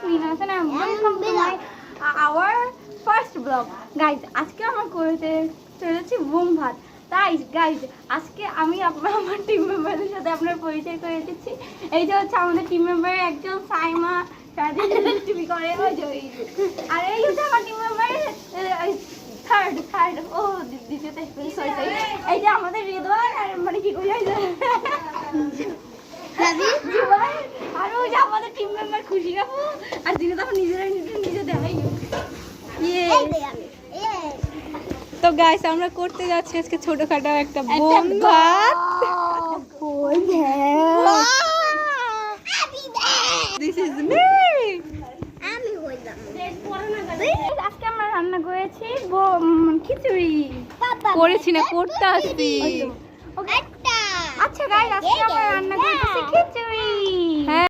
Vinas and welcome to my our first vlog. Guys, আজকে আমরা করতে চলেছি বোম ভাত। তাই গাইজ আজকে আমি আমার টিম মেম্বারদের সাথে আপনার পরিচয় করে দিচ্ছি। এই যে হচ্ছে আমাদের টিম মেম্বারের একজন সাইমা টিভি করে, আর এই হচ্ছে আমার টিম মেম্বারের থার্ড ও দ্বিতীয়তে সরি এই যে আমাদের রেদওয়ান আর মানে কি কই আর ওই যে আমাদের টিম মেম্বার খুশি কাকু আর দিনে তখন নিজে দেখাই। তো গাইস আমরা করতে যাচ্ছি আজকে ছোটখাটো একটা বোম ভাত। This is me. আজকে আমরা রান্না করেছি খিচুড়ি করেছি না, করতে আসছি। আচ্ছা গাইস আজকে আমরা রান্না করেছি খিচুড়ি।